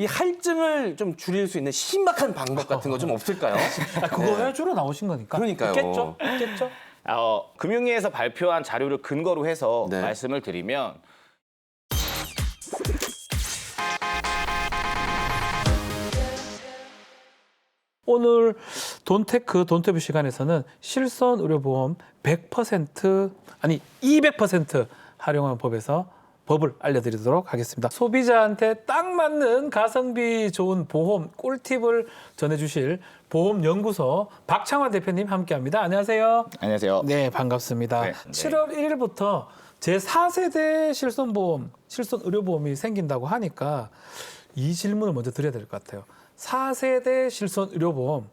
이 할증을 좀 줄일 수 있는 신박한 방법 같은 거 좀 없을까요? 그거 해주러 나오신 거니까. 그러니까요. 있겠죠? 금융위에서 발표한 자료를 근거로 해서 네. 말씀을 드리면 오늘 돈테크, 돈터뷰 시간에서는 실손 의료보험 100% 아니 200% 활용하는 법을 알려드리도록 하겠습니다. 소비자한테 딱 맞는 가성비 좋은 보험 꿀팁을 전해주실 보험연구소 박창환 대표님 함께합니다. 안녕하세요. 안녕하세요. 네, 반갑습니다. 네. 7월 1일부터 제4세대 실손보험, 실손의료보험이 생긴다고 하니까 이 질문을 먼저 드려야 될 것 같아요. 4세대 실손의료보험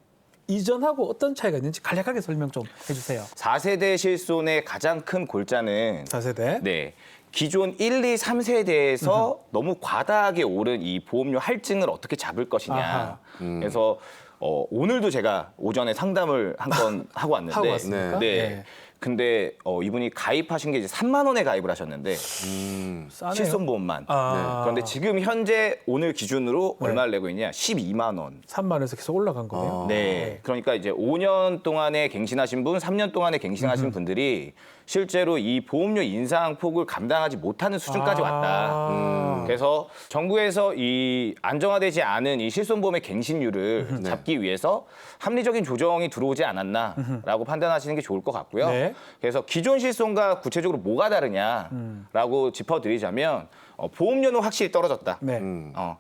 이전하고 어떤 차이가 있는지 간략하게 설명 좀 해주세요. 4세대 실손의 가장 큰 골자는 4세대. 네. 기존 1, 2, 3세대에서 너무 과다하게 오른 이 보험료 할증을 어떻게 잡을 것이냐. 아하. 그래서 오늘도 제가 오전에 상담을 한 건 하고 왔는데 하고 왔습니까? 네. 근데 이분이 가입하신 게 이제 3만 원에 가입을 하셨는데 싸네요. 실손보험만. 그런데 지금 현재 오늘 기준으로 얼마를 내고 있냐? 12만 원. 3만 원에서 계속 올라간 거네요. 네. 그러니까 이제 5년 동안에 갱신하신 분, 3년 동안에 갱신하신 분들이 실제로 이 보험료 인상 폭을 감당하지 못하는 수준까지 왔다. 그래서 정부에서 이 안정화되지 않은 이 실손보험의 갱신율을 잡기 위해서 합리적인 조정이 들어오지 않았나라고 판단하시는 게 좋을 것 같고요. 네. 그래서 기존 실손과 구체적으로 뭐가 다르냐라고 짚어드리자면 보험료는 확실히 떨어졌다. 네.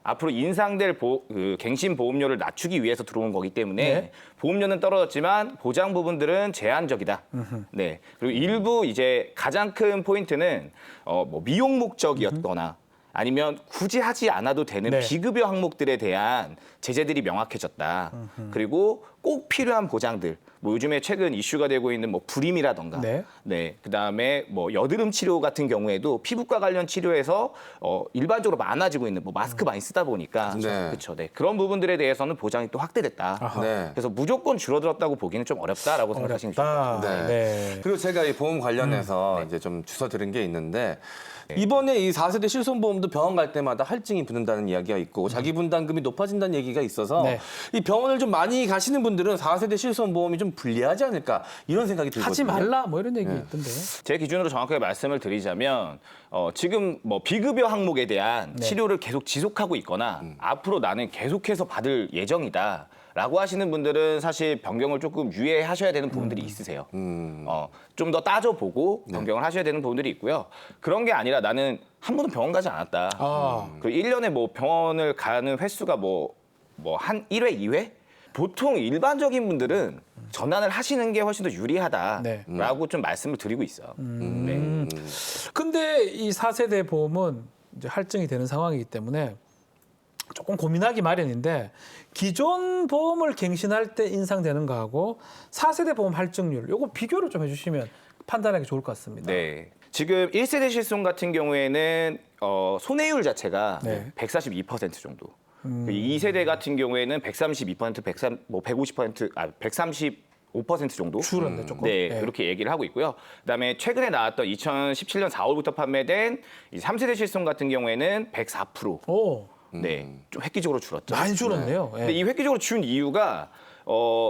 앞으로 인상될 갱신 보험료를 낮추기 위해서 들어온 거기 때문에 네. 보험료는 떨어졌지만 보장 부분들은 제한적이다. 네. 그리고 일부 이제 가장 큰 포인트는 뭐 미용 목적이었거나 아니면 굳이 하지 않아도 되는 네. 비급여 항목들에 대한 제재들이 명확해졌다. 그리고 꼭 필요한 보장들. 뭐 요즘에 최근 이슈가 되고 있는 뭐 불임이라던가, 네. 그다음에 뭐 여드름 치료 같은 경우에도 피부과 관련 치료에서 일반적으로 많아지고 있는 뭐 마스크 많이 쓰다 보니까 네. 그렇죠, 네 그런 부분들에 대해서는 보장이 또 확대됐다. 네. 그래서 무조건 줄어들었다고 보기는 좀 어렵다라고 생각하시는 게 좋을 것 같아요. 어렵다. 네. 네. 그리고 제가 이 보험 관련해서 이제 좀 주워 들은 게 있는데 이번에 이 4세대 실손보험도 병원 갈 때마다 할증이 붙는다는 이야기가 있고 자기 분담금이 높아진다는 얘기가 있어서 네. 이 병원을 좀 많이 가시는 분들은 4세대 실손보험이 좀 불리하지 않을까 이런 생각이 들거든요. 하지 말라 뭐 이런 얘기 있던데. 제 기준으로 정확하게 말씀을 드리자면 지금 뭐 비급여 항목에 대한 치료를 계속 지속하고 있거나 앞으로 나는 계속해서 받을 예정이다. 라고 하시는 분들은 사실 변경을 조금 유예하셔야 되는 부분들이 있으세요. 좀 더 따져보고 변경을 하셔야 되는 부분들이 있고요. 그런 게 아니라 나는 한 번도 병원 가지 않았다. 그 1년에 뭐 병원을 가는 횟수가 뭐 한 1회, 2회? 보통 일반적인 분들은 전환을 하시는 게 훨씬 더 유리하다라고 좀 말씀을 드리고 있어요. 네. 근데 이 4세대 보험은 이제 할증이 되는 상황이기 때문에 조금 고민하기 마련인데 기존 보험을 갱신할 때 인상되는 거하고 4세대 보험 할증률 요거 비교를 좀 해주시면 판단하기 좋을 것 같습니다. 네. 지금 1세대 실손 같은 경우에는 손해율 자체가 네. 142% 정도. 2세대 같은 경우에는 132%, 135% 정도. 줄었네 조금. 네, 그렇게 얘기를 하고 있고요. 그다음에 최근에 나왔던 2017년 4월부터 판매된 이 3세대 실손 같은 경우에는 104%. 오, 네, 좀 획기적으로 줄었죠. 많이 줄었네요. 예. 근데 이 획기적으로 준 이유가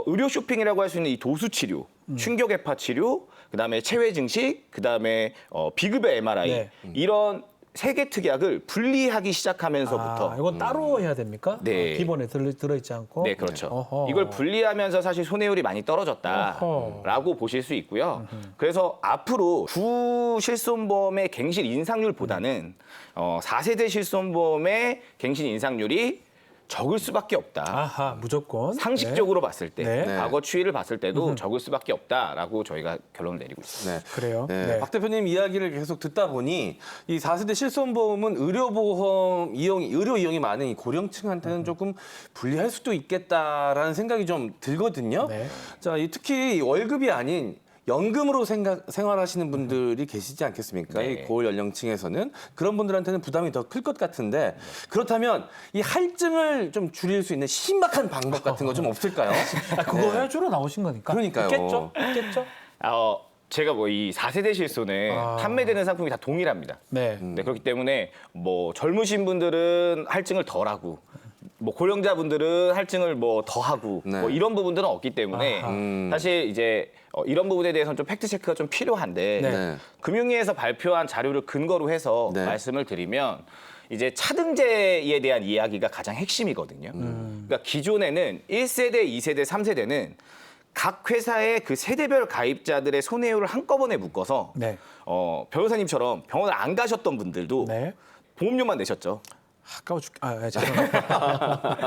의료 쇼핑이라고 할 수 있는 이 도수 치료, 충격외파 치료, 그다음에 체외 증식, 그다음에 비급여 MRI 네. 이런 세 개 특약을 분리하기 시작하면서부터 이건 따로 해야 됩니까? 네. 기본에 들어있지 않고. 네, 그렇죠. 어허. 이걸 분리하면서 사실 손해율이 많이 떨어졌다라고 어허. 보실 수 있고요. 그래서 앞으로 구 실손보험의 갱신 인상률보다는 4세대 실손보험의 갱신 인상률이 적을 수밖에 없다. 아하, 무조건. 상식적으로 봤을 때, 네. 과거 추이를 봤을 때도 적을 수밖에 없다라고 저희가 결론을 내리고 있습니다. 네. 그래요? 네. 네. 박 대표님 이야기를 계속 듣다 보니 이 4세대 실손보험은 의료 이용이 많은 이 고령층한테는 조금 불리할 수도 있겠다라는 생각이 좀 들거든요. 네. 자, 특히 월급이 아닌 연금으로 생활하시는 분들이 계시지 않겠습니까? 네. 이 고을 연령층에서는 그런 분들한테는 부담이 더 클 것 같은데 그렇다면 이 할증을 좀 줄일 수 있는 신박한 방법 같은 거 좀 없을까요? 그거 해주러 나오신 거니까. 그러니까요. 있겠죠? 제가 뭐 이 4세대 실손은 판매되는 상품이 다 동일합니다. 네. 네, 그렇기 때문에 뭐 젊으신 분들은 할증을 덜하고 뭐 고령자분들은 할증을 뭐 더 하고 네. 뭐 이런 부분들은 없기 때문에 아하. 사실 이제 이런 부분에 대해서는 좀 팩트 체크가 좀 필요한데 네. 네. 금융위에서 발표한 자료를 근거로 해서 네. 말씀을 드리면 이제 차등제에 대한 이야기가 가장 핵심이거든요. 그러니까 기존에는 1세대, 2세대, 3세대는 각 회사의 그 세대별 가입자들의 손해율을 한꺼번에 묶어서 네. 변호사님처럼 병원을 안 가셨던 분들도 네. 보험료만 내셨죠. 아까워 죽. 죄송합니다.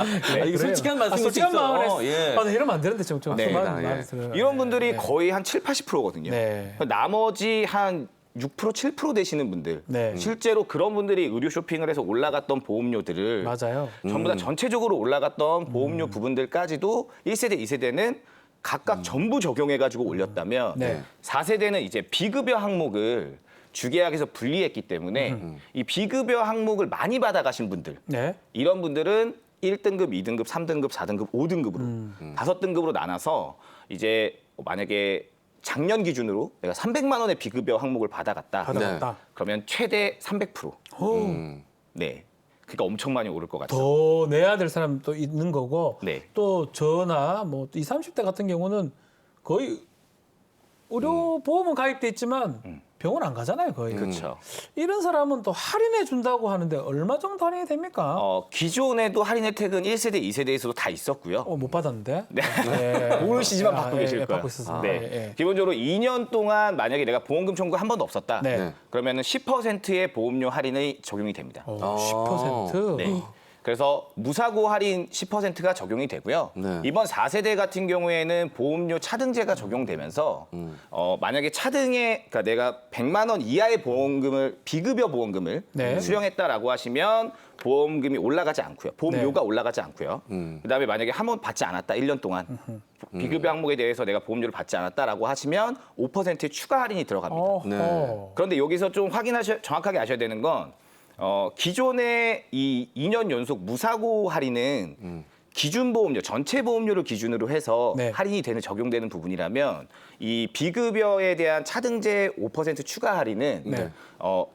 이게 솔직한 말씀일 수 솔직한 있어요. 마음을 예. 나 이러면 안 되는데 좀 네. 이런 분들이 거의 한 7, 80%거든요. 네. 나머지 한 6%, 7% 되시는 분들. 네. 실제로 그런 분들이 의료 쇼핑을 해서 올라갔던 보험료들을 맞아요. 전부 다 전체적으로 올라갔던 보험료 부분들까지도 1세대, 2세대는 각각 전부 적용해가지고 올렸다면 네. 4세대는 이제 비급여 항목을 주계약에서 분리했기 때문에 이 비급여 항목을 많이 받아가신 분들 네. 이런 분들은 1등급, 2등급, 3등급, 4등급, 5등급으로 5등급으로 나눠서 이제 만약에 작년 기준으로 내가 300만 원의 비급여 항목을 받아갔다. 받아갔다. 그러면 최대 300%. 오, 네. 그러니까 엄청 많이 오를 것 같죠. 더 내야 될 사람 또 있는 거고 네. 또 저나 뭐 20, 30대 같은 경우는 거의 의료 보험은 가입돼 있지만 병원 안 가잖아요, 거의. 그렇죠. 이런 사람은 또 할인해 준다고 하는데 얼마 정도 할인이 됩니까? 기존에도 할인 혜택은 1세대, 2세대에서도 다 있었고요. 못 받았는데. 네. 네. 모르시지만 받고 계실 거예요. 받고 있었습니다. 네. 예. 기본적으로 2년 동안 만약에 내가 보험금 청구 한 번도 없었다. 네. 그러면은 10%의 보험료 할인이 적용이 됩니다. 10%. 네. 그래서 무사고 할인 10%가 적용이 되고요. 네. 이번 4세대 같은 경우에는 보험료 차등제가 적용되면서 만약에 차등에 그러니까 내가 100만 원 이하의 보험금을 비급여 보험금을 네. 수령했다라고 하시면 보험금이 올라가지 않고요. 보험료가 네. 올라가지 않고요. 그다음에 만약에 한 번 받지 않았다 1년 동안 비급여 항목에 대해서 내가 보험료를 받지 않았다라고 하시면 5%의 추가 할인이 들어갑니다. 어허. 그런데 여기서 좀 정확하게 아셔야 되는 건 기존의 이 2년 연속 무사고 할인은 기준 보험료, 전체 보험료를 기준으로 해서 네. 할인이 적용되는 부분이라면 이 비급여에 대한 차등제 5% 추가 할인은 네.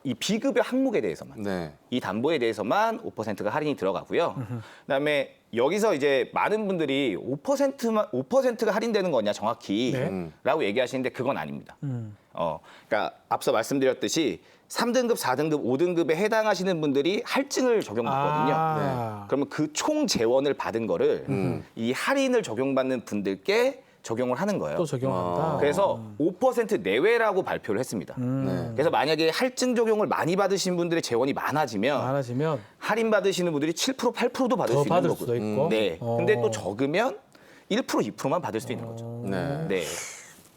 이 비급여 항목에 대해서만 네. 이 담보에 대해서만 5%가 할인이 들어가고요. 그다음에 여기서 이제 많은 분들이 5%가 할인되는 거냐 정확히 네. 라고 얘기하시는데 그건 아닙니다. 그러니까 앞서 말씀드렸듯이 3등급, 4등급, 5등급에 해당하시는 분들이 할증을 적용받거든요. 아. 그러면 그 총 재원을 받은 거를 이 할인을 적용받는 분들께 적용을 하는 거예요. 또 적용한다. 그래서 5% 내외라고 발표를 했습니다. 네. 그래서 만약에 할증 적용을 많이 받으신 분들의 재원이 많아지면 많아지면 할인 받으시는 분들이 7%, 8%도 받을 더 수 있는 받을 거고요. 수도 있고. 네. 근데 또 적으면 1%, 2%만 받을 수 있는 거죠. 네. 네.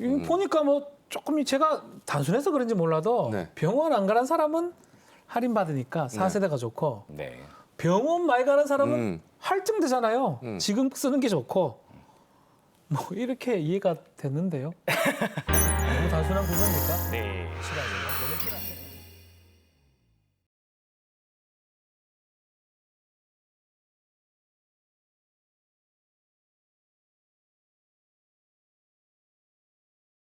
이거 보니까 뭐 조금 제가 단순해서 그런지 몰라도 네. 병원 안 가는 사람은 할인 받으니까 4세대가 좋고 네. 병원 많이 가는 사람은 할증 되잖아요. 지금 쓰는 게 좋고 뭐 이렇게 이해가 됐는데요. 너무 단순한 구조입니까? 네. 시간이요. 너무